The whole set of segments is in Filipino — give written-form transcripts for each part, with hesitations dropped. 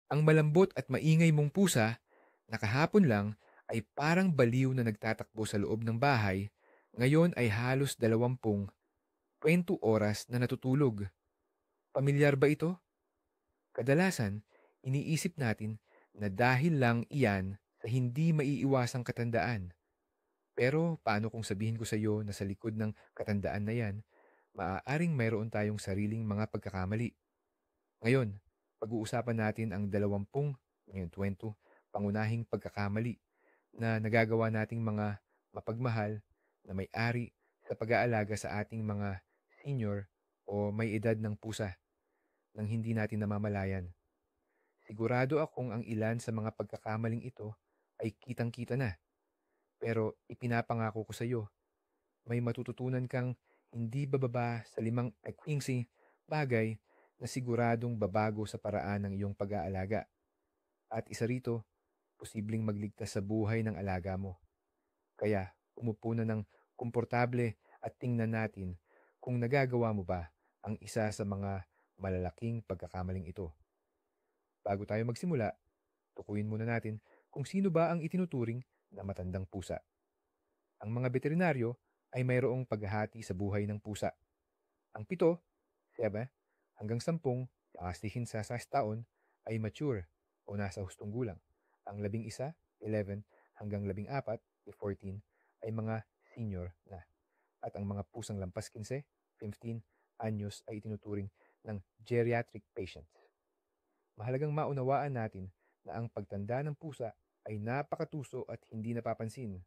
Ang malambot at maingay mong pusa, nakahapon lang ay parang baliw na nagtatakbo sa loob ng bahay, ngayon ay halos 20 oras na natutulog. Pamilyar ba ito? Kadalasan, iniisip natin na dahil lang iyan sa hindi maiiwasang katandaan. Pero paano kung sabihin ko sa iyo na sa likod ng katandaan na yan, maaaring mayroon tayong sariling mga pagkakamali. Ngayon, pag-uusapan natin ang 20 pangunahing pagkakamali na nagagawa nating mga mapagmahal na may-ari sa pag-aalaga sa ating mga senior o may edad ng pusa nang hindi natin namamalayan. Sigurado akong ang ilan sa mga pagkakamaling ito ay kitang-kita na, pero ipinapangako ko sa iyo, may matututunan kang hindi bababa sa 5 bagay na siguradong babago sa paraan ng iyong pag-aalaga. At isa rito, posibleng magligtas sa buhay ng alaga mo. Kaya, umupo na ng komportable at tingnan natin kung nagagawa mo ba ang isa sa mga malalaking pagkakamaling ito. Bago tayo magsimula, tukuyin muna natin kung sino ba ang itinuturing na matandang pusa. Ang mga veterinaryo ay mayroong paghahati sa buhay ng pusa. Ang 7, 7 hanggang 10, kasihin sa 6 taon ay mature o nasa hustong gulang. Ang 11, 11 hanggang 14, 14 ay mga senior na. At ang mga pusang lampas 15, 15 anyos ay itinuturing ng geriatric patients. Mahalagang maunawaan natin na ang pagtanda ng pusa ay napakatuso at hindi napapansin.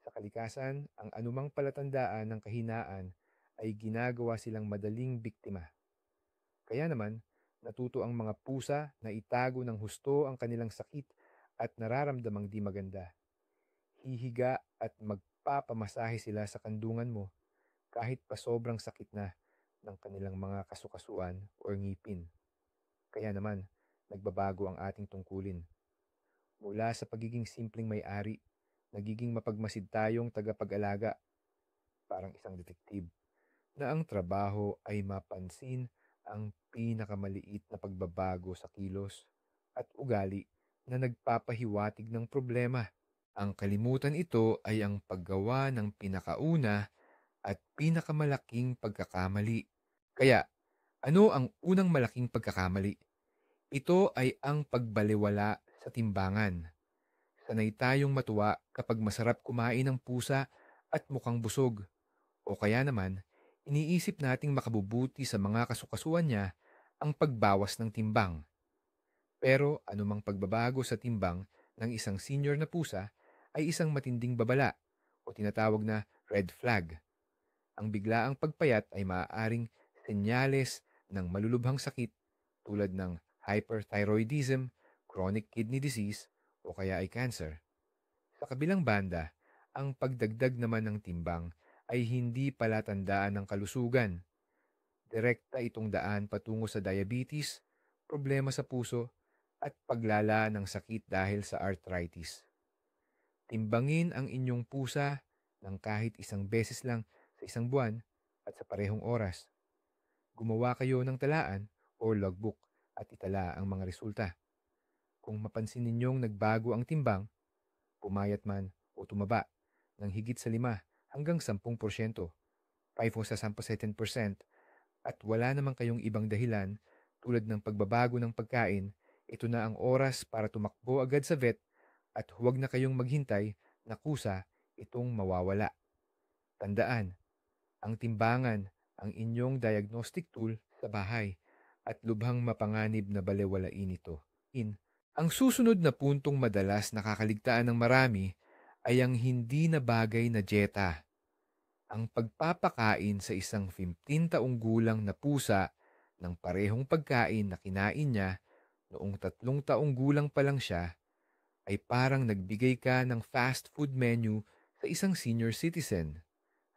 Sa kalikasan, ang anumang palatandaan ng kahinaan ay ginagawa silang madaling biktima. Kaya naman, natuto ang mga pusa na itago ng husto ang kanilang sakit at nararamdamang di maganda. Hihiga at magpapamasahe sila sa kandungan mo kahit pa sobrang sakit na ng kanilang mga kasukasuan o ngipin. Kaya naman, nagbabago ang ating tungkulin. Mula sa pagiging simpleng may-ari, nagiging mapagmasid tayong tagapag-alaga, parang isang detektib, na ang trabaho ay mapansin ang pinakamaliit na pagbabago sa kilos at ugali na nagpapahiwatig ng problema. Ang kalimutan ito ay ang paggawa ng pinakauna at pinakamalaking pagkakamali. Kaya, ano ang unang malaking pagkakamali? Ito ay ang pagbalewala sa timbangan. Sanay tayong matuwa kapag masarap kumain ng pusa at mukhang busog. O kaya naman, iniisip nating makabubuti sa mga kasukasuan niya ang pagbawas ng timbang. Pero anumang pagbabago sa timbang ng isang senior na pusa ay isang matinding babala o tinatawag na red flag. Ang biglaang pagpayat ay maaaring senyales ng malulubhang sakit tulad ng hyperthyroidism, chronic kidney disease o kaya ay cancer. Sa kabilang banda, ang pagdagdag naman ng timbang ay hindi palatandaan ng kalusugan. Direkta itong daan patungo sa diabetes, problema sa puso, at paglala ng sakit dahil sa arthritis. Timbangin ang inyong pusa ng kahit isang beses lang sa isang buwan at sa parehong oras. Gumawa kayo ng talaan o logbook at itala ang mga resulta. Kung mapansin ninyong nagbago ang timbang, pumayat man o tumaba ng higit sa 5 hanggang 10%, 5 sa 10%, at wala naman kayong ibang dahilan tulad ng pagbabago ng pagkain, ito na ang oras para tumakbo agad sa vet at huwag na kayong maghintay na kusa itong mawawala. Tandaan, ang timbangan ang inyong diagnostic tool sa bahay at lubhang mapanganib na balewalain ito. Ang susunod na puntong madalas nakakaligtaan ng marami ay ang hindi na bagay na dieta. Ang pagpapakain sa isang 15 taong gulang na pusa ng parehong pagkain na kinain niya noong 3 taong gulang pa lang siya ay parang nagbigay ka ng fast food menu sa isang senior citizen.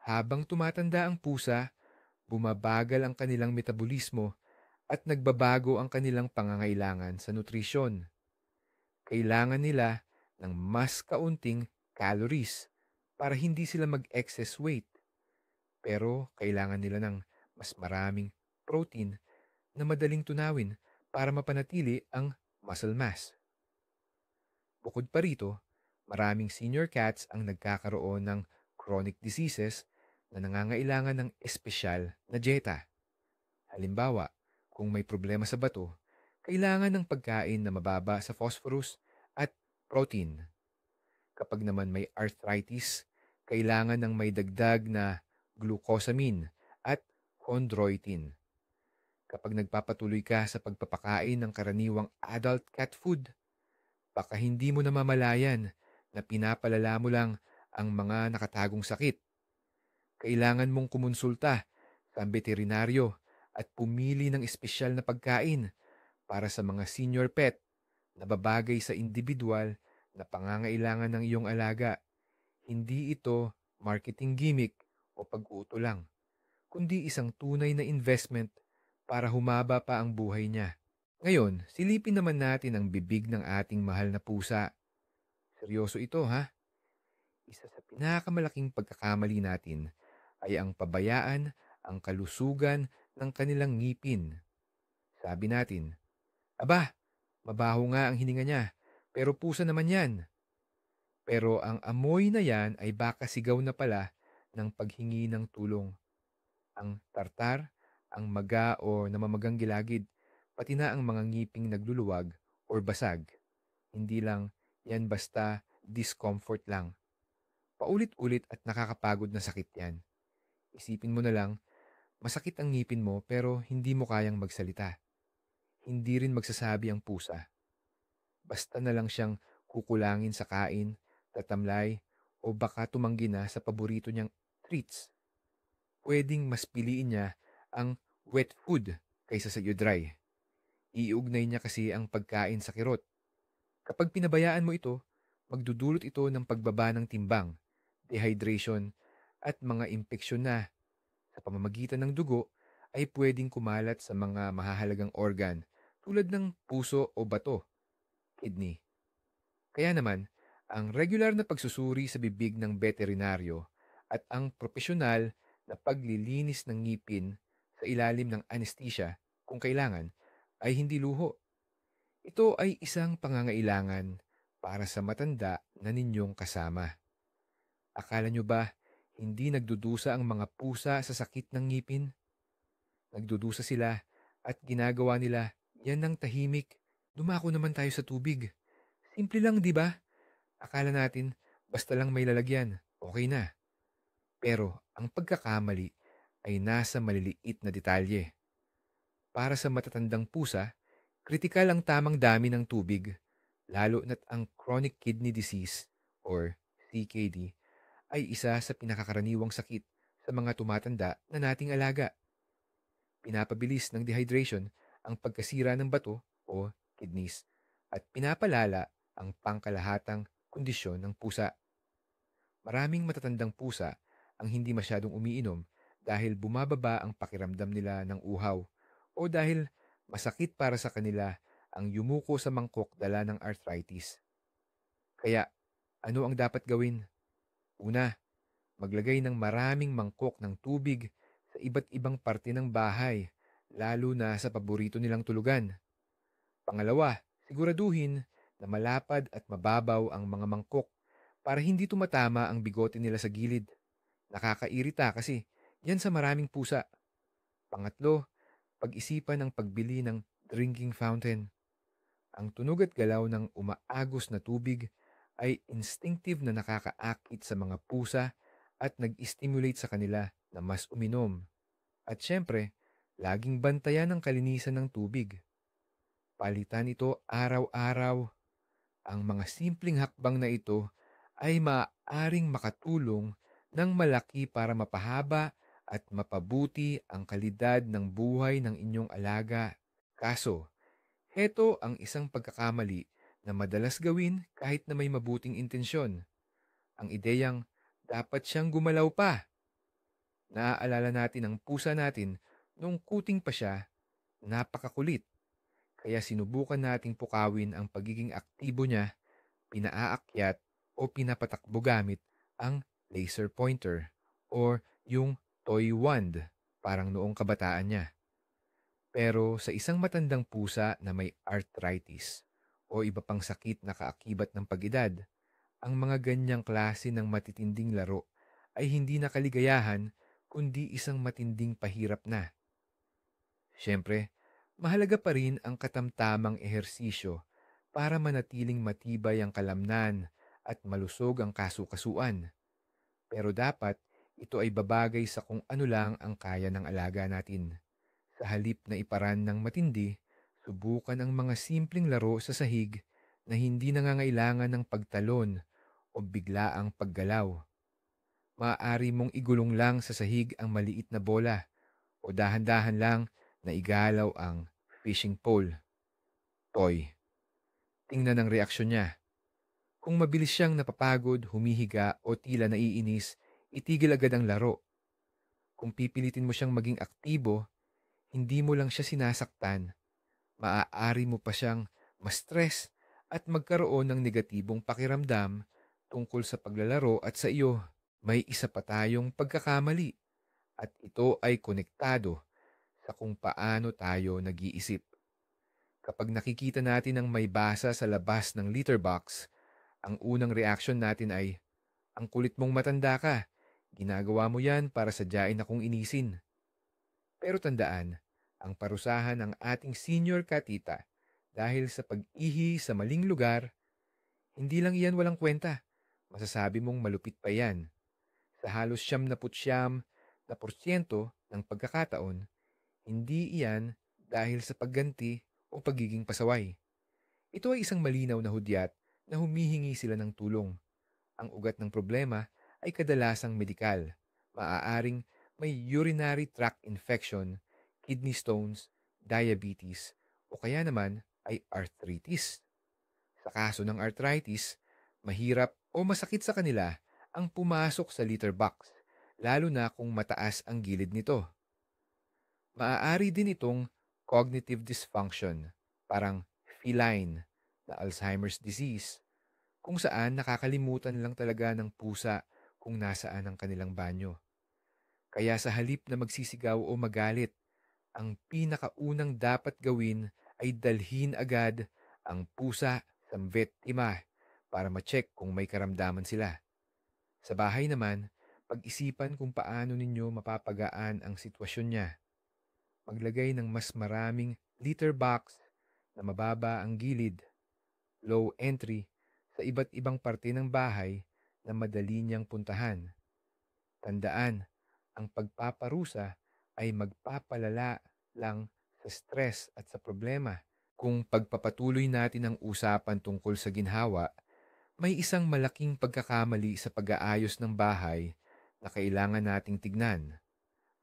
Habang tumatanda ang pusa, bumabagal ang kanilang metabolismo at nagbabago ang kanilang pangangailangan sa nutrisyon. Kailangan nila ng mas kaunting calories para hindi sila mag-excess weight. Pero kailangan nila ng mas maraming protein na madaling tunawin para mapanatili ang muscle mass. Bukod pa rito, maraming senior cats ang nagkakaroon ng chronic diseases na nangangailangan ng espesyal na dieta. Halimbawa, kung may problema sa bato, kailangan ng pagkain na mababa sa phosphorus at protein. Kapag naman may arthritis, kailangan ng may dagdag na glucosamine at chondroitin. Kapag nagpapatuloy ka sa pagpapakain ng karaniwang adult cat food, baka hindi mo namamalayan na pinapalala mo lang ang mga nakatagong sakit. Kailangan mong kumonsulta sa veterinaryo at pumili ng espesyal na pagkain para sa mga senior pet na babagay sa individual na pangangailangan ng iyong alaga. Hindi ito marketing gimmick o pag-uuto lang, kundi isang tunay na investment para humaba pa ang buhay niya. Ngayon, silipin naman natin ang bibig ng ating mahal na pusa. Seryoso ito, ha? Isa sa pinakamalaking pagkakamali natin ay ang pabayaan ang kalusugan ng kanilang ngipin. Sabi natin, aba, mabaho nga ang hininga niya, pero pusa naman yan. Pero ang amoy na yan ay baka sigaw na pala ng paghingi ng tulong. Ang tartar, ang maga o namamagang gilagid, pati na ang mga ngiping nagluluwag or basag. Hindi lang yan basta discomfort lang. Paulit-ulit at nakakapagod na sakit yan. Isipin mo na lang, masakit ang ngipin mo pero hindi mo kayang magsalita. Hindi rin magsasabi ang pusa. Basta na lang siyang kukulangin sa kain, tatamlay, o baka tumanggi na sa paborito niyang treats. Pwedeng mas piliin niya ang wet food kaysa sa dry. Iugnay niya kasi ang pagkain sa kirot. Kapag pinabayaan mo ito, magdudulot ito ng pagbaba ng timbang, dehydration, at mga impeksyon na sa pamamagitan ng dugo ay pwedeng kumalat sa mga mahahalagang organ tulad ng puso o bato, kidney. Kaya naman, ang regular na pagsusuri sa bibig ng veterinaryo at ang propesyonal na paglilinis ng ngipin sa ilalim ng anesthesia kung kailangan ay hindi luho. Ito ay isang pangangailangan para sa matanda na ninyong kasama. Akala nyo ba hindi nagdudusa ang mga pusa sa sakit ng ngipin? Nagdudusa sila at ginagawa nila yan ng tahimik. Dumako naman tayo sa tubig. Simple lang, di ba? Akala natin basta lang may lalagyan, okay na. Pero ang pagkakamali ay nasa maliliit na detalye. Para sa matatandang pusa, kritikal ang tamang dami ng tubig, lalo na't ang chronic kidney disease or CKD ay isa sa pinakakaraniwang sakit sa mga tumatanda na nating alaga. Pinapabilis ng dehydration ang pagkasira ng bato o kidneys at pinapalala ang pangkalahatang kondisyon ng pusa. Maraming matatandang pusa ang hindi masyadong umiinom dahil bumababa ang pakiramdam nila ng uhaw o dahil masakit para sa kanila ang yumuko sa mangkok dala ng arthritis. Kaya, ano ang dapat gawin? Una, maglagay ng maraming mangkok ng tubig sa iba't ibang parte ng bahay, lalo na sa paborito nilang tulugan. Pangalawa, siguraduhin na malapad at mababaw ang mga mangkok para hindi tumatama ang bigote nila sa gilid. Nakakairita kasi yan sa maraming pusa. Pangatlo, pag-isipan ang pagbili ng drinking fountain. Ang tunog at galaw ng umaagos na tubig ay instinctive na nakakaakit sa mga pusa at nag-stimulate sa kanila na mas uminom. At syempre, laging bantayan ang kalinisan ng tubig. Palitan ito araw-araw. Ang mga simpleng hakbang na ito ay maaaring makatulong ng malaki para mapahaba at mapabuti ang kalidad ng buhay ng inyong alaga. Kaso, heto ang isang pagkakamali na madalas gawin kahit na may mabuting intensyon. Ang ideyang dapat siyang gumalaw pa. Naaalala natin ang pusa natin nung kuting pa siya, napakakulit. Kaya sinubukan nating pukawin ang pagiging aktibo niya, pinaaakyat o pinapatakbo gamit ang laser pointer or yung toy wand, parang noong kabataan niya. Pero sa isang matandang pusa na may arthritis, o iba pang sakit na kaakibat ng pag-edad, ang mga ganyang klase ng matitinding laro ay hindi na kaligayahan kundi isang matinding pahirap na. Siyempre, mahalaga pa rin ang katamtamang ehersisyo para manatiling matibay ang kalamnan at malusog ang kasukasuan. Pero dapat ito ay babagay sa kung ano lang ang kaya ng alaga natin. Sa halip na iparan ng matindi, subukan ang mga simpleng laro sa sahig na hindi nangangailangan ng pagtalon o biglaang paggalaw. Maaari mong igulong lang sa sahig ang maliit na bola o dahan-dahan lang na igalaw ang fishing pole, toy. Tingnan ang reaksyon niya. Kung mabilis siyang napapagod, humihiga o tila naiinis, itigil agad ang laro. Kung pipilitin mo siyang maging aktibo, hindi mo lang siya sinasaktan, maaari mo pa siyang ma-stress at magkaroon ng negatibong pakiramdam tungkol sa paglalaro at sa iyo. May isa pa tayong pagkakamali at ito ay konektado sa kung paano tayo nag-iisip. Kapag nakikita natin ang may basa sa labas ng litter box, ang unang reaksyon natin ay, ang kulit mong matanda ka, ginagawa mo yan para sadyain akong inisin. Pero tandaan, ang parusahan ng ating senior katita dahil sa pag-ihi sa maling lugar, hindi lang iyan walang kwenta. Masasabi mong malupit pa yan. Sa halos 99% ng pagkakataon, hindi iyan dahil sa pagganti o pagiging pasaway. Ito ay isang malinaw na hudyat na humihingi sila ng tulong. Ang ugat ng problema ay kadalasang medikal. Maaaring may urinary tract infection, kidney stones, diabetes, o kaya naman ay arthritis. Sa kaso ng arthritis, mahirap o masakit sa kanila ang pumasok sa litter box, lalo na kung mataas ang gilid nito. Maaari din itong cognitive dysfunction, parang feline na Alzheimer's disease, kung saan nakakalimutan lang talaga ng pusa kung nasaan ang kanilang banyo. Kaya sa halip na magsisigaw o magalit, ang pinakaunang dapat gawin ay dalhin agad ang pusa sa vet-ima para ma-check kung may karamdaman sila. Sa bahay naman, pag-isipan kung paano ninyo mapapagaan ang sitwasyon niya. Maglagay ng mas maraming litter box na mababa ang gilid, low entry, sa iba't ibang parte ng bahay na madali niyang puntahan. Tandaan, ang pagpaparusa ay magpapalala lang sa stress at sa problema. Kung pagpapatuloy natin ang usapan tungkol sa ginhawa, may isang malaking pagkakamali sa pag-aayos ng bahay na kailangan nating tignan.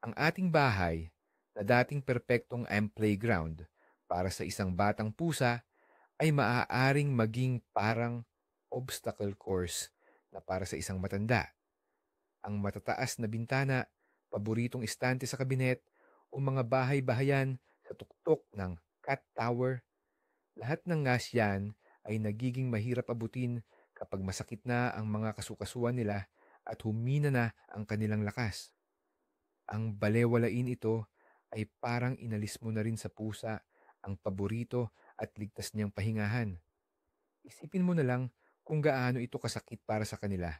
Ang ating bahay, na dating perpektong playground para sa isang batang pusa, ay maaaring maging parang obstacle course na para sa isang matanda. Ang matataas na bintana, paboritong estante sa kabinet, o mga bahay-bahayan sa tuktok ng cat tower, lahat ng ngas yan ay nagiging mahirap abutin kapag masakit na ang mga kasukasuan nila at humina na ang kanilang lakas. Ang balewalain ito ay parang inalis mo na rin sa pusa ang paborito at ligtas niyang pahingahan. Isipin mo na lang kung gaano ito kasakit para sa kanila.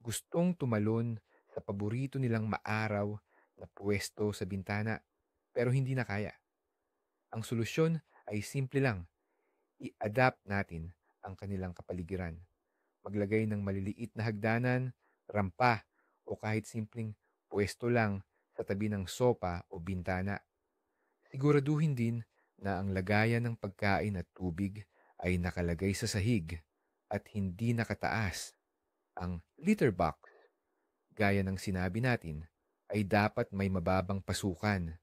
Gustong tumalon sa paborito nilang maaraw na pwesto sa bintana pero hindi na kaya. Ang solusyon ay simple lang. I-adapt natin ang kanilang kapaligiran. Maglagay ng maliliit na hagdanan, rampa, o kahit simpleng pwesto lang sa tabi ng sopa o bintana. Siguraduhin din na ang lagayan ng pagkain at tubig ay nakalagay sa sahig at hindi nakataas. Ang litter box, gaya ng sinabi natin, ay dapat may mababang pasukan.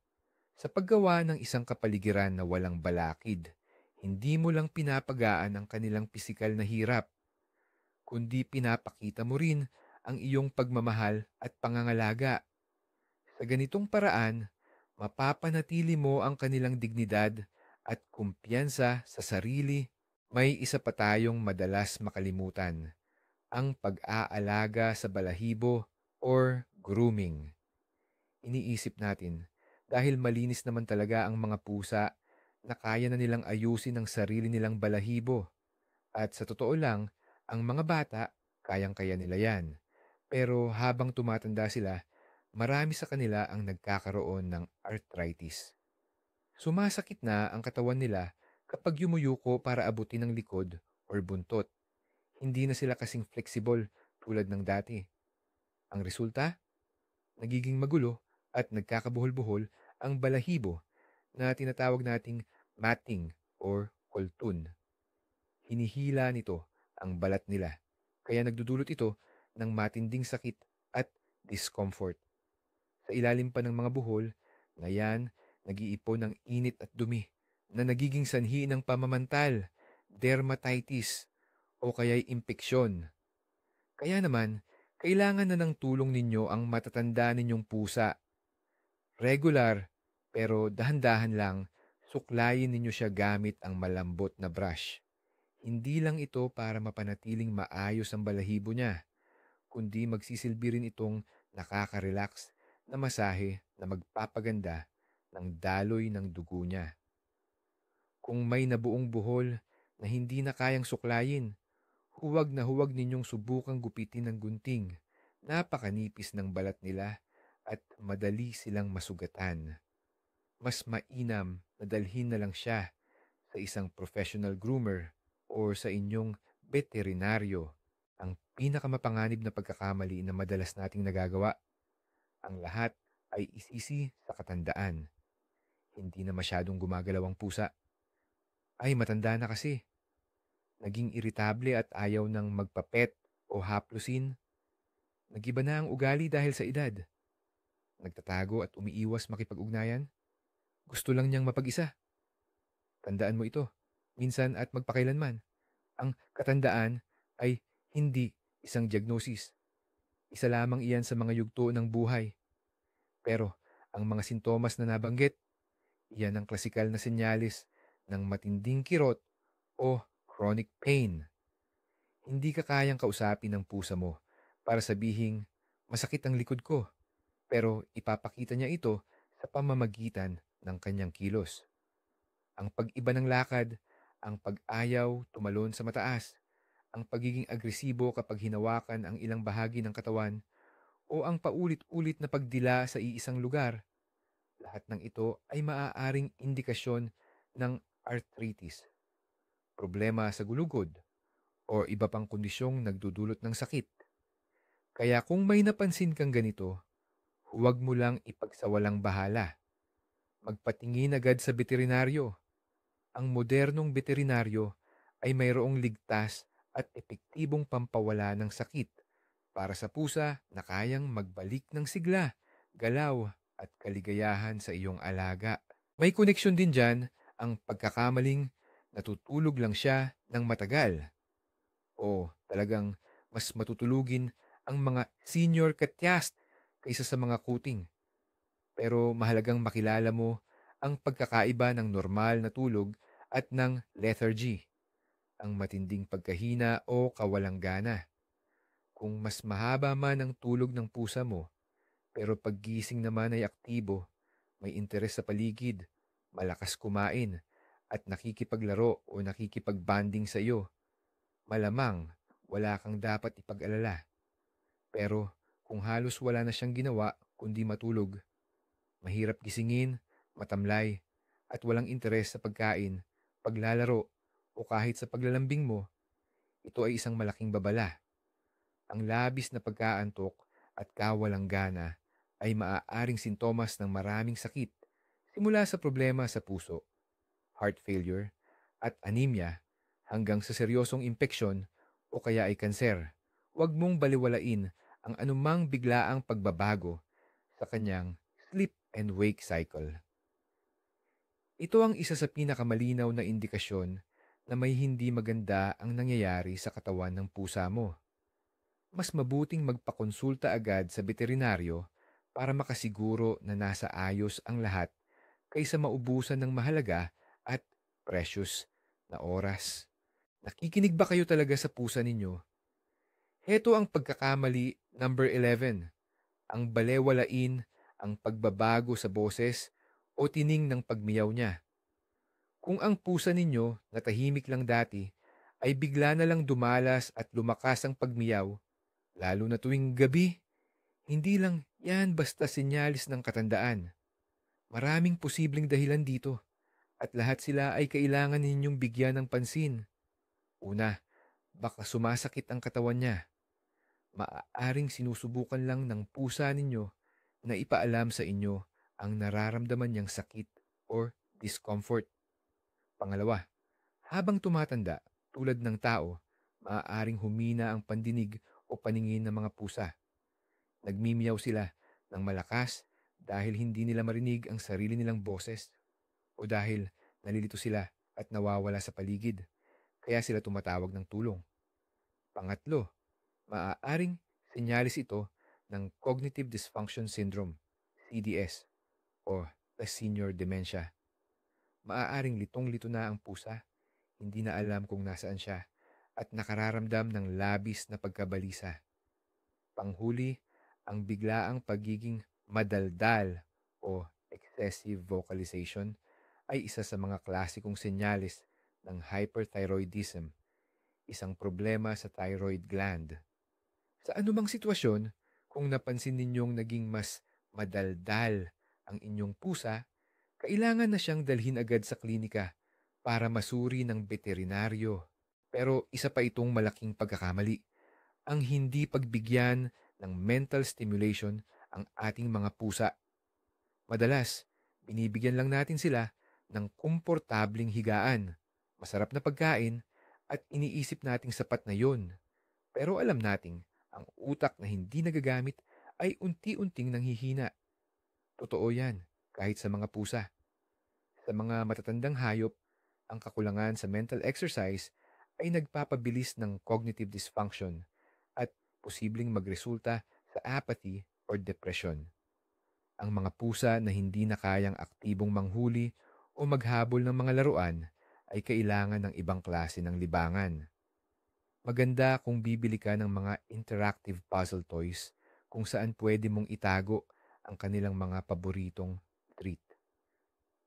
Sa paggawa ng isang kapaligiran na walang balakid, hindi mo lang pinapagaan ang kanilang pisikal na hirap, kundi pinapakita mo rin ang iyong pagmamahal at pangangalaga. Sa ganitong paraan, mapapanatili mo ang kanilang dignidad at kumpiyansa sa sarili. May isa pa tayong madalas makalimutan, ang pag-aalaga sa balahibo or grooming. Iniisip natin, dahil malinis naman talaga ang mga pusa, na kaya na nilang ayusin ang sarili nilang balahibo. At sa totoo lang, ang mga bata, kayang-kaya nila yan. Pero habang tumatanda sila, marami sa kanila ang nagkakaroon ng arthritis. Sumasakit na ang katawan nila kapag yumuyuko para abutin ang likod or buntot. Hindi na sila kasing flexible tulad ng dati. Ang resulta, nagiging magulo at nagkakabuhol-buhol ang balahibo na tinatawag nating matting or koltun. Hinihila nito ang balat nila, kaya nagdudulot ito ng matinding sakit at discomfort. Sa ilalim pa ng mga buhol, ngayon nag-iipon ng init at dumi na nagiging sanhi ng pamamantal, dermatitis o kaya'y impeksyon. Kaya naman, kailangan na ng tulong ninyo ang matatanda ninyong pusa. Regular, pero dahan-dahan lang, suklayin ninyo siya gamit ang malambot na brush. Hindi lang ito para mapanatiling maayos ang balahibo niya, kundi magsisilbi rin itong nakaka-relax na masahe na magpapaganda ng daloy ng dugo niya. Kung may nabuong buhol na hindi na kayang suklayin, huwag na huwag ninyong subukang gupitin ng gunting. Napakanipis ng balat nila at madali silang masugatan. Mas mainam na dalhin na lang siya sa isang professional groomer o sa inyong veterinaryo. Ang pinakamapanganib na pagkakamali na madalas nating nagagawa, ang lahat ay isisi sa katandaan. Hindi na masyadong gumagalaw ang pusa. Ay, matanda na kasi. Naging iritable at ayaw ng magpapet o haplusin. Nagiba na ang ugali dahil sa edad. Nagtatago at umiiwas makipag-ugnayan. Gusto lang niyang mapag-isa. Tandaan mo ito, minsan at magpakailanman. Ang katandaan ay hindi isang diagnosis. Isa lamang iyan sa mga yugto ng buhay. Pero ang mga sintomas na nabanggit, iyan ang klasikal na senyalis ng matinding kirot o chronic pain. Hindi ka kayang kausapin ng pusa mo para sabihing masakit ang likod ko, pero ipapakita niya ito sa pamamagitan ng kanyang kilos. Ang pag-iba ng lakad, ang pag-ayaw tumalon sa mataas, ang pagiging agresibo kapag hinawakan ang ilang bahagi ng katawan, o ang paulit-ulit na pagdila sa iisang lugar. Lahat ng ito ay maaaring indikasyon ng arthritis, problema sa gulugod, o iba pang kondisyong nagdudulot ng sakit. Kaya kung may napansin kang ganito, huwag mo lang ipagsawalang bahala. Magpatingin agad sa veterinaryo. Ang modernong veterinaryo ay mayroong ligtas at epektibong pampawala ng sakit para sa pusa na kayang magbalik ng sigla, galaw at kaligayahan sa iyong alaga. May koneksyon din dyan ang pagkakamaling natutulog lang siya ng matagal o talagang mas matutulugin ang mga senior katyast kaysa sa mga kuting. Pero mahalagang makilala mo ang pagkakaiba ng normal na tulog at ng lethargy, ang matinding pagkahina o kawalang gana. Kung mas mahaba man ang tulog ng pusa mo, pero paggising naman ay aktibo, may interes sa paligid, malakas kumain, at nakikipaglaro o nakikipagbanding sa iyo, malamang wala kang dapat ipag-alala. Pero kung halos wala na siyang ginawa kundi matulog, mahirap gisingin, matamlay, at walang interes sa pagkain, paglalaro, o kahit sa paglalambing mo, ito ay isang malaking babala. Ang labis na pagkaantok at kawalang gana ay maaaring sintomas ng maraming sakit, simula sa problema sa puso, heart failure, at anemia, hanggang sa seryosong impeksyon o kaya ay kanser. Huwag mong baliwalain ang anumang biglaang pagbabago sa kanyang sleep and wake cycle. Ito ang isa sa pinakamalinaw na indikasyon na may hindi maganda ang nangyayari sa katawan ng pusa mo. Mas mabuting magpakonsulta agad sa veterinaryo para makasiguro na nasa ayos ang lahat kaysa maubusan ng mahalaga at precious na oras. Nakikinig ba kayo talaga sa pusa ninyo? Heto ang pagkakamali number 11. Ang balewalain, ang pagbabago sa boses o tining ng pagmiyaw niya. Kung ang pusa ninyo na tahimik lang dati ay bigla na lang dumalas at lumakas ang pagmiyaw, lalo na tuwing gabi, hindi lang yan basta sinyalis ng katandaan. Maraming posibleng dahilan dito at lahat sila ay kailangan ninyong bigyan ng pansin. Una, baka sumasakit ang katawan niya. Maaaring sinusubukan lang ng pusa ninyo na ipaalam sa inyo ang nararamdaman niyang sakit or discomfort. Pangalawa, habang tumatanda, tulad ng tao, maaaring humina ang pandinig o paningin ng mga pusa. Nagmimiyaw sila ng malakas dahil hindi nila marinig ang sarili nilang boses o dahil nalilito sila at nawawala sa paligid, kaya sila tumatawag ng tulong. Pangatlo, maaaring senyalis ito ng Cognitive Dysfunction Syndrome, CDS, o the senior dementia. Maaaring litong-lito na ang pusa, hindi na alam kung nasaan siya, at nakararamdam ng labis na pagkabalisa. Panghuli, ang biglaang pagiging madaldal o excessive vocalization ay isa sa mga klasikong senyales ng hyperthyroidism, isang problema sa thyroid gland. Sa anumang sitwasyon, kung napansin ninyong naging mas madaldal ang inyong pusa, kailangan na siyang dalhin agad sa klinika para masuri ng veterinaryo. Pero isa pa itong malaking pagkakamali, ang hindi pagbigyan ng mental stimulation ang ating mga pusa. Madalas, binibigyan lang natin sila ng komportabling higaan, masarap na pagkain, at iniisip nating sapat na yon. Pero alam nating ang utak na hindi nagagamit ay unti-unting nanghihina. Totoo yan, kahit sa mga pusa. Sa mga matatandang hayop, ang kakulangan sa mental exercise ay nagpapabilis ng cognitive dysfunction at posibleng magresulta sa apathy or depression. Ang mga pusa na hindi na kayang aktibong manghuli o maghabol ng mga laruan ay kailangan ng ibang klase ng libangan. Maganda kung bibili ka ng mga interactive puzzle toys kung saan pwede mong itago ang kanilang mga paboritong treat.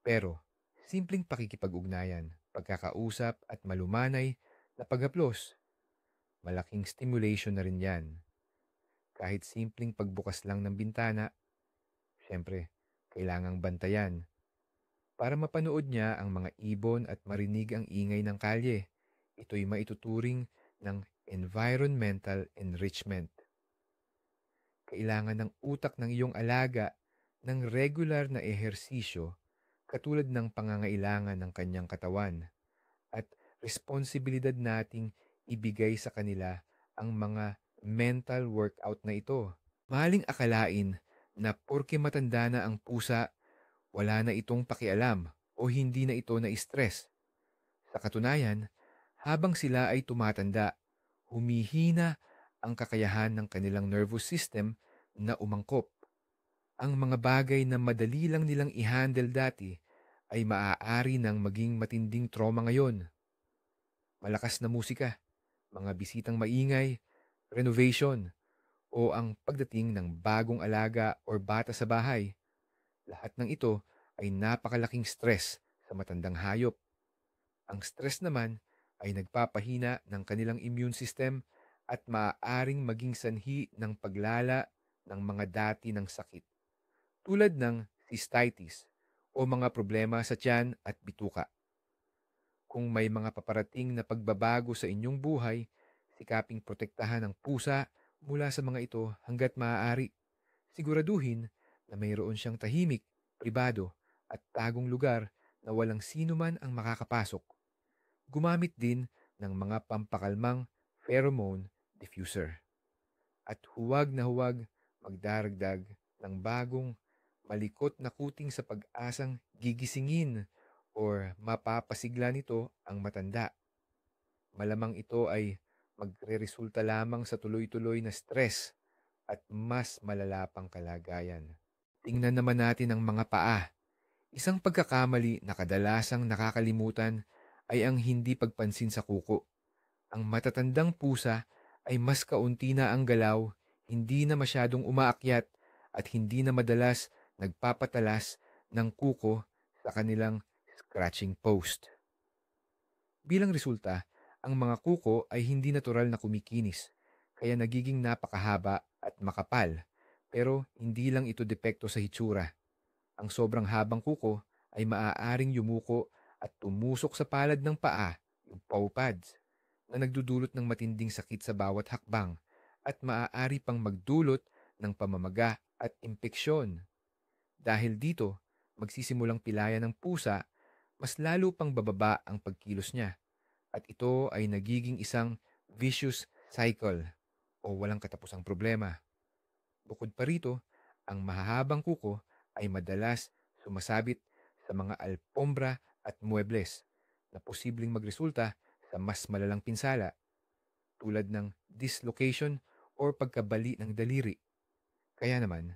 Pero, simpleng pakikipag-ugnayan, pagkakausap at malumanay na paghaplos, malaking stimulation na rin yan. Kahit simpleng pagbukas lang ng bintana, syempre, kailangang bantayan para mapanood niya ang mga ibon at marinig ang ingay ng kalye. Ito'y maituturing ng environmental enrichment. Kailangan ng utak ng iyong alaga ng regular na ehersisyo katulad ng pangangailangan ng kanyang katawan at responsibilidad nating ibigay sa kanila ang mga mental workout na ito. Maling akalain na porke matanda na ang pusa, wala na itong pakialam o hindi na ito na-stress. Sa katunayan, habang sila ay tumatanda, humihina ang kakayahan ng kanilang nervous system na umangkop. Ang mga bagay na madali lang nilang i-handle dati ay maaari nang maging matinding trauma ngayon. Malakas na musika, mga bisitang maingay, renovation, o ang pagdating ng bagong alaga or bata sa bahay. Lahat ng ito ay napakalaking stress sa matandang hayop. Ang stress naman ay nagpapahina ng kanilang immune system at maaaring maging sanhi ng paglala ng mga dati ng sakit, tulad ng cystitis o mga problema sa tiyan at bituka. Kung may mga paparating na pagbabago sa inyong buhay, sikaping protektahan ang pusa mula sa mga ito hanggat maaari. Siguraduhin na mayroon siyang tahimik, pribado at tagong lugar na walang sino man ang makakapasok. Gumamit din ng mga pampakalmang pheromone diffuser. At huwag na huwag magdaragdag ng bagong malikot na kuting sa pag-asang gigisingin or mapapasigla nito ang matanda. Malamang ito ay magreresulta lamang sa tuloy-tuloy na stress at mas malala pang kalagayan. Tingnan naman natin ang mga paa. Isang pagkakamali na kadalasang nakakalimutan ay ang hindi pagpansin sa kuko. Ang matatandang pusa ay mas kaunti na ang galaw, hindi na masyadong umaakyat at hindi na madalas nagpapatalas ng kuko sa kanilang scratching post. Bilang resulta, ang mga kuko ay hindi natural na kumikinis, kaya nagiging napakahaba at makapal. Pero hindi lang ito depekto sa hitsura. Ang sobrang habang kuko ay maaaring yumuko at tumusok sa palad ng paa, yung paw pads, na nagdudulot ng matinding sakit sa bawat hakbang at maaari pang magdulot ng pamamaga at impeksyon. Dahil dito, magsisimulang pilaya ng pusa, mas lalo pang bababa ang pagkilos niya at ito ay nagiging isang vicious cycle o walang katapusang problema. Bukod pa rito, ang mahahabang kuko ay madalas sumasabit sa mga alpombra at muebles na posibleng magresulta sa mas malalang pinsala tulad ng dislocation or pagkabali ng daliri. Kaya naman,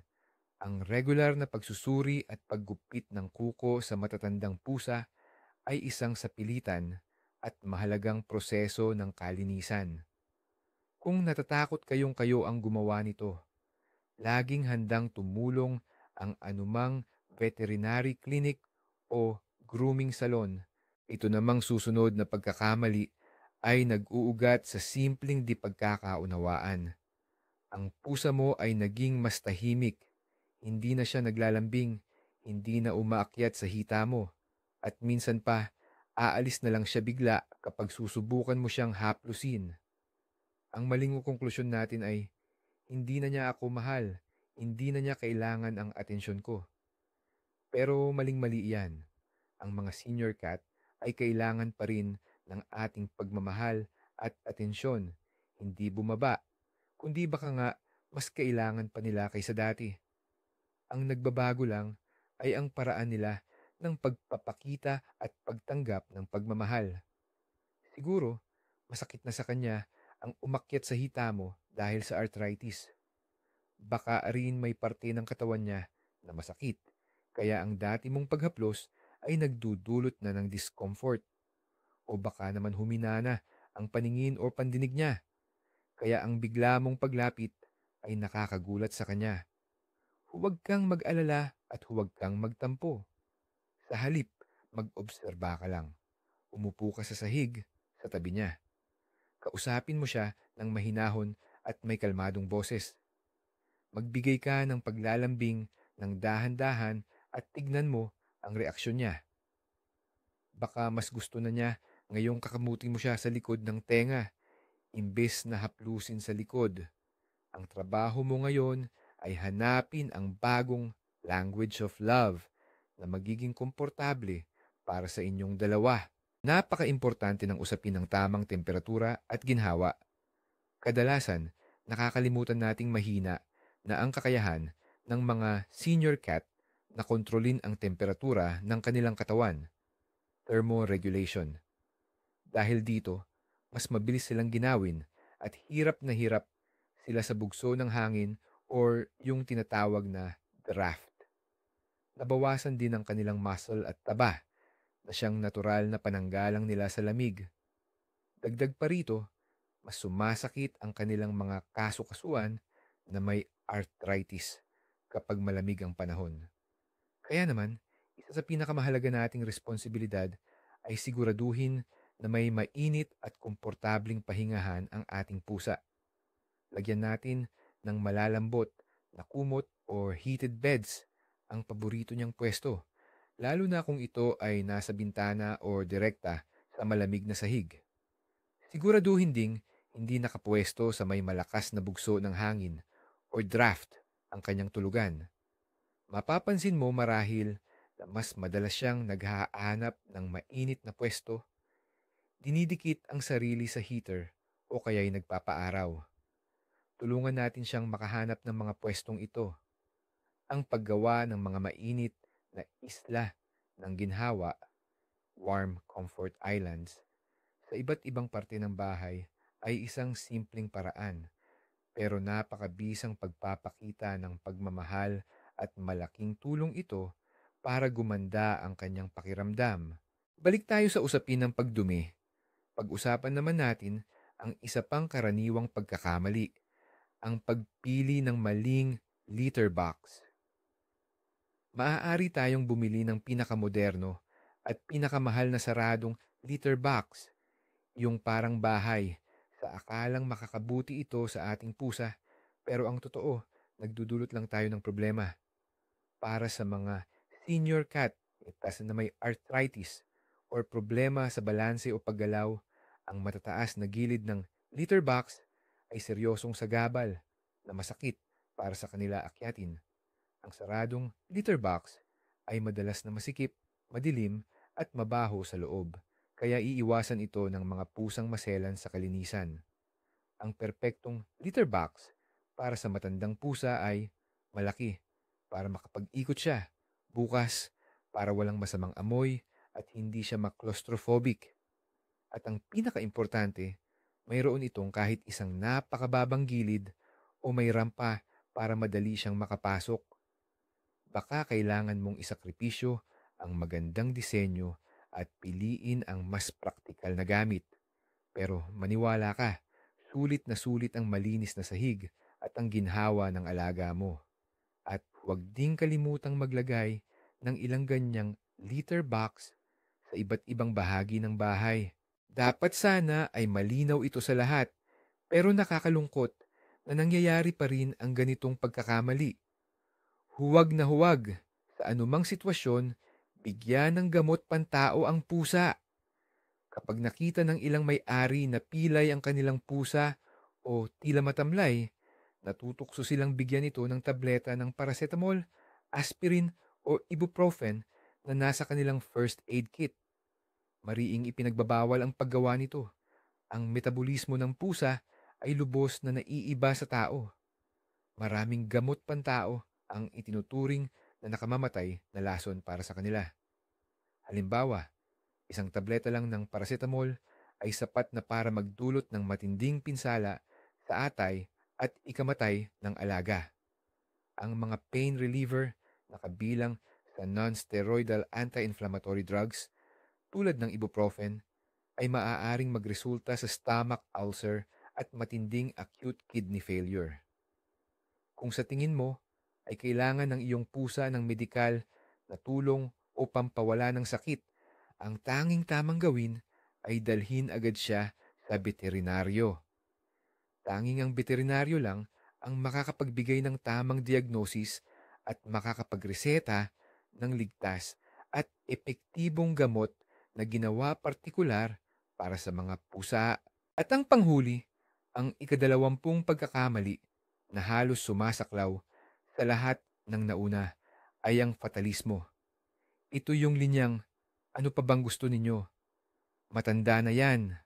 ang regular na pagsusuri at paggupit ng kuko sa matatandang pusa ay isang sapilitan at mahalagang proseso ng kalinisan. Kung natatakot kayong kayo ang gumawa nito, laging handang tumulong ang anumang veterinary clinic o grooming salon. Ito namang susunod na pagkakamali ay nag-uugat sa simpleng di pagkakaunawaan. Ang pusa mo ay naging mas tahimik, hindi na siya naglalambing, hindi na umaakyat sa hita mo, at minsan pa, aalis na lang siya bigla kapag susubukan mo siyang haplusin. Ang maling konklusyon natin ay, hindi na niya ako mahal, hindi na niya kailangan ang atensyon ko. Pero maling-mali iyan. Ang mga senior cat ay kailangan pa rin ng ating pagmamahal at atensyon, hindi bumaba, kundi baka nga mas kailangan pa nila kaysa dati. Ang nagbabago lang ay ang paraan nila ng pagpapakita at pagtanggap ng pagmamahal. Siguro, masakit na sa kanya ang umakyat sa hita mo dahil sa arthritis. Baka rin may parte ng katawan niya na masakit, kaya ang dati mong paghaplos ay nagdudulot na ng discomfort. O baka naman humina na ang paningin o pandinig niya, kaya ang bigla mong paglapit ay nakakagulat sa kanya. Huwag kang mag-alala at huwag kang magtampo. Sa halip, mag-obserba ka lang. Umupo ka sa sahig sa tabi niya. Kausapin mo siya ng mahinahon at may kalmadong boses. Magbigay ka ng paglalambing ng dahan-dahan at tignan mo ang reaksyon niya. Baka mas gusto na niya ngayong kakamutin mo siya sa likod ng tenga, imbes na haplusin sa likod. Ang trabaho mo ngayon ay hanapin ang bagong language of love na magiging komportable para sa inyong dalawa. Napaka-importante ng usapin ng tamang temperatura at ginhawa. Kadalasan, nakakalimutan nating mahina na ang kakayahan ng mga senior cat na kontrolin ang temperatura ng kanilang katawan, thermoregulation. Dahil dito, mas mabilis silang ginawin at hirap na hirap sila sa bugso ng hangin or yung tinatawag na draft. Nabawasan din ang kanilang muscle at taba na siyang natural na pananggalang nila sa lamig. Dagdag pa rito, mas sumasakit ang kanilang mga kasukasuan na may arthritis kapag malamig ang panahon. Kaya naman, isa sa pinakamahalaga nating responsibilidad ay siguraduhin na may mainit at komportabling pahingahan ang ating pusa. Lagyan natin ng malalambot na kumot or heated beds ang paborito niyang pwesto, lalo na kung ito ay nasa bintana o direkta sa malamig na sahig. Siguraduhin ding hindi nakapwesto sa may malakas na bugso ng hangin or draft ang kanyang tulugan. Mapapansin mo marahil na mas madalas siyang naghahanap ng mainit na pwesto, dinidikit ang sarili sa heater o kaya'y nagpapaaraw. Tulungan natin siyang makahanap ng mga pwestong ito. Ang paggawa ng mga mainit na isla ng ginhawa, warm comfort islands, sa iba't ibang parte ng bahay ay isang simpleng paraan, pero napakabisang pagpapakita ng pagmamahal at malaking tulong ito para gumanda ang kanyang pakiramdam. Balik tayo sa usapin ng pagdumi. Pag-usapan naman natin ang isa pang karaniwang pagkakamali, ang pagpili ng maling litter box. Maaari tayong bumili ng pinakamoderno at pinakamahal na saradong litter box, yung parang bahay, sa akalang makakabuti ito sa ating pusa, pero ang totoo, nagdudulot lang tayo ng problema. Para sa mga senior cat, tas na may arthritis or problema sa balanse o paggalaw, ang matataas na gilid ng litter box ay seryosong sagabal na masakit para sa kanila akyatin. Ang saradong litter box ay madalas na masikip, madilim at mabaho sa loob, kaya iiwasan ito ng mga pusang maselan sa kalinisan. Ang perpektong litter box para sa matandang pusa ay malaki para makapag-ikot siya, bukas para walang masamang amoy at hindi siya claustrophobic. At ang pinakaimportante, mayroon itong kahit isang napakababang gilid o may rampa para madali siyang makapasok. Baka kailangan mong isakripisyo ang magandang disenyo at piliin ang mas praktikal na gamit. Pero maniwala ka, sulit ang malinis na sahig at ang ginhawa ng alaga mo. At huwag ding kalimutang maglagay ng ilang ganyang litter box sa iba't ibang bahagi ng bahay. Dapat sana ay malinaw ito sa lahat, pero nakakalungkot na nangyayari pa rin ang ganitong pagkakamali. Huwag na huwag sa anumang sitwasyon, bigyan ng gamot pantao ang pusa. Kapag nakita ng ilang may-ari na pilay ang kanilang pusa o tila matamlay, natutukso silang bigyan ito ng tableta ng paracetamol, aspirin o ibuprofen na nasa kanilang first aid kit. Mariing ipinagbabawal ang paggawa nito. Ang metabolismo ng pusa ay lubos na naiiba sa tao. Maraming gamot pantao ang itinuturing na nakamamatay na lason para sa kanila. Halimbawa, isang tableta lang ng paracetamol ay sapat na para magdulot ng matinding pinsala sa atay at ikamatay ng alaga. Ang mga pain reliever na kabilang sa non-steroidal anti-inflammatory drugs tulad ng ibuprofen ay maaaring magresulta sa stomach ulcer at matinding acute kidney failure. Kung sa tingin mo ay kailangan ng iyong pusa ng medikal na tulong o pampawala ng sakit, ang tanging tamang gawin ay dalhin agad siya sa veterinaryo. Tanging ang veterinaryo lang ang makakapagbigay ng tamang diagnosis at makakapagreseta ng ligtas at epektibong gamot na ginawa partikular para sa mga pusa. At ang panghuli, ang ikadalawampung pagkakamali na halos sumasaklaw sa lahat ng nauna ay ang fatalismo. Ito yung linyang, ano pa bang gusto ninyo? Matanda na yan.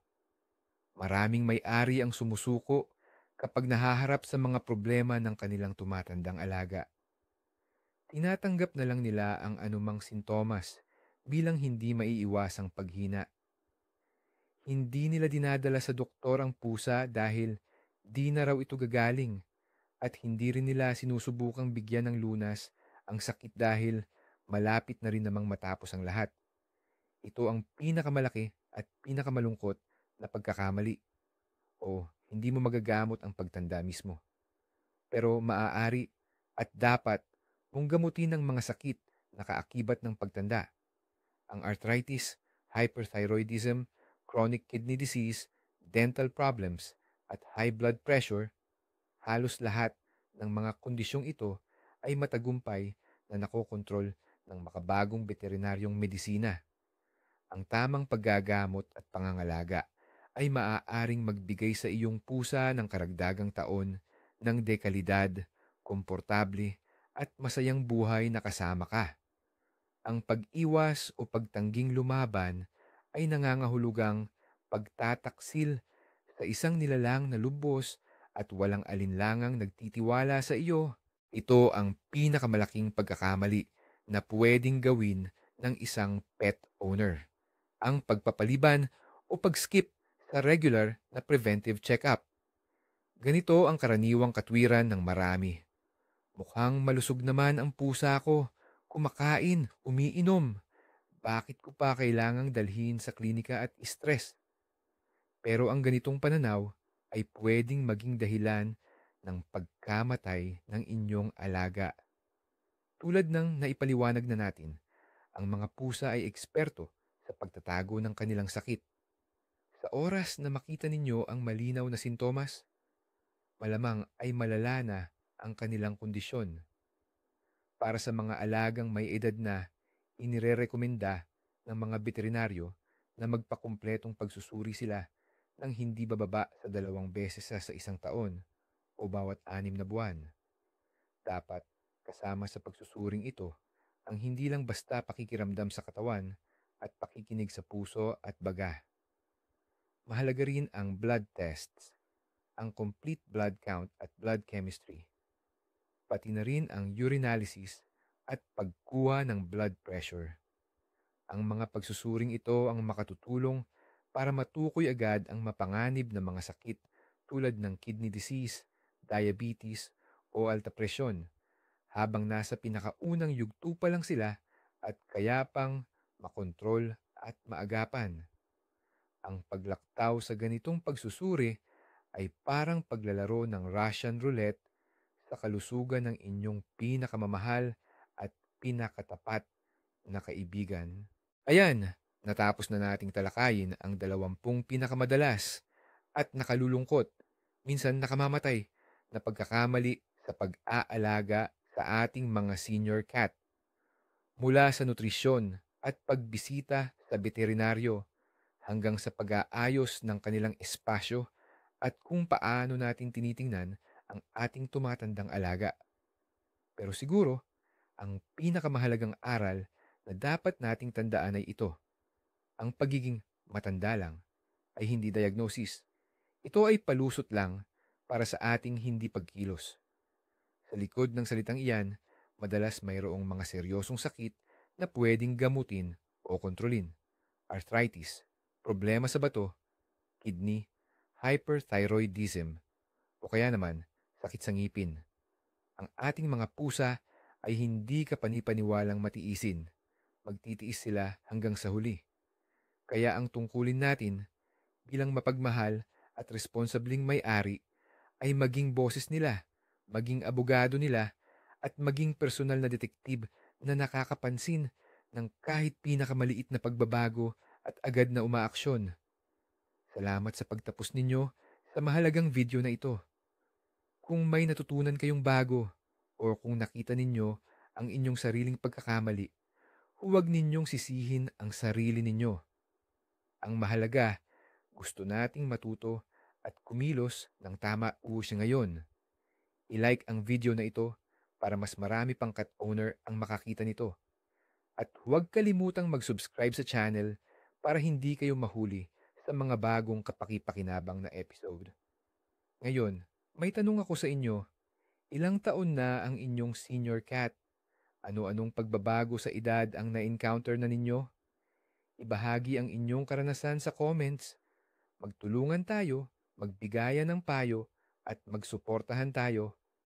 Maraming may-ari ang sumusuko kapag nahaharap sa mga problema ng kanilang tumatandang alaga. Tinatanggap na lang nila ang anumang sintomas bilang hindi maiiwasang paghina. Hindi nila dinadala sa doktor ang pusa dahil di na raw ito gagaling at hindi rin nila sinusubukang bigyan ng lunas ang sakit dahil malapit na rin namang matapos ang lahat. Ito ang pinakamalaki at pinakamalungkot na pagkakamali o hindi mo magagamot ang pagtanda mismo. Pero maaari at dapat mong gamutin ang mga sakit na kaakibat ng pagtanda. Ang arthritis, hyperthyroidism, chronic kidney disease, dental problems, at high blood pressure, halos lahat ng mga kondisyong ito ay matagumpay na nakokontrol ng makabagong veterinaryong medisina. Ang tamang paggagamot at pangangalaga ay maaaring magbigay sa iyong pusa ng karagdagang taon ng dekalidad, komportable at masayang buhay na kasama ka. Ang pag-iwas o pagtangging lumaban ay nangangahulugang pagtataksil sa isang nilalang na lubos at walang alinlangang nagtitiwala sa iyo. Ito ang pinakamalaking pagkakamali na pwedeng gawin ng isang pet owner. Ang pagpapaliban o pag-skip sa regular na preventive check-up. Ganito ang karaniwang katwiran ng marami. Mukhang malusog naman ang pusa ko. Kumakain, umiinom. Bakit ko pa kailangang dalhin sa klinika at stress? Pero ang ganitong pananaw ay pwedeng maging dahilan ng pagkamatay ng inyong alaga. Tulad ng naipaliwanag na natin, Ang mga pusa ay eksperto sa pagtatago ng kanilang sakit. Sa oras na makita ninyo ang malinaw na sintomas, malamang ay malala na ang kanilang kondisyon. Para sa mga alagang may edad na, inirerekomenda ng mga veterinaryo na magpakumpletong pagsusuri sila ng hindi bababa sa 2 beses sa isang taon o bawat 6 na buwan. Dapat kasama sa pagsusuring ito ang hindi lang basta pakikiramdam sa katawan at pakikinig sa puso at baga. Mahalaga rin ang blood tests, ang complete blood count at blood chemistry, pati na rin ang urinalysis at pagkuha ng blood pressure. Ang mga pagsusuring ito ang makatutulong para matukoy agad ang mapanganib na mga sakit tulad ng kidney disease, diabetes o alta presyon habang nasa pinakaunang yugto pa lang sila at kaya pang makontrol at maagapan. Ang paglaktaw sa ganitong pagsusuri ay parang paglalaro ng Russian roulette sa kalusugan ng inyong pinakamamahal at pinakatapat na kaibigan. Ayan, natapos na nating talakayin ang 20 pinakamadalas at nakalulungkot, minsan nakamamatay, na pagkakamali sa pag-aalaga sa ating mga senior cat. Mula sa nutrisyon at pagbisita sa veterinaryo hanggang sa pag-aayos ng kanilang espasyo at kung paano natin tinitingnan ang ating tumatandang alaga. Pero siguro, ang pinakamahalagang aral na dapat nating tandaan ay ito. Ang pagiging matanda lang ay hindi diagnosis. Ito ay palusot lang para sa ating hindi pagkilos. Sa likod ng salitang iyan, madalas mayroong mga seryosong sakit na pwedeng gamutin o kontrolin. Arthritis, problema sa bato, kidney, hyperthyroidism, o kaya naman sakit sa ngipin. Ang ating mga pusa ay hindi kapanipaniwalang matiisin. Magtitiis sila hanggang sa huli. Kaya ang tungkulin natin bilang mapagmahal at responsabling may-ari ay maging boses nila, maging abogado nila, at maging personal na detektib na nakakapansin ng kahit pinakamaliit na pagbabago at agad na umaaksyon. Salamat sa pagtapos ninyo sa mahalagang video na ito. Kung may natutunan kayong bago o kung nakita ninyo ang inyong sariling pagkakamali, huwag ninyong sisihin ang sarili ninyo. Ang mahalaga, gusto nating matuto at kumilos ng tama siya ngayon. I-like ang video na ito para mas marami pang cat owner ang makakita nito. At huwag kalimutang mag-subscribe sa channel para hindi kayo mahuli sa mga bagong kapaki-pakinabang na episode. Ngayon, may tanong ako sa inyo. Ilang taon na ang inyong senior cat? Ano-anong pagbabago sa edad ang na-encounter na ninyo? Ibahagi ang inyong karanasan sa comments. Magtulungan tayo, magbigayan ng payo, at magsuportahan tayo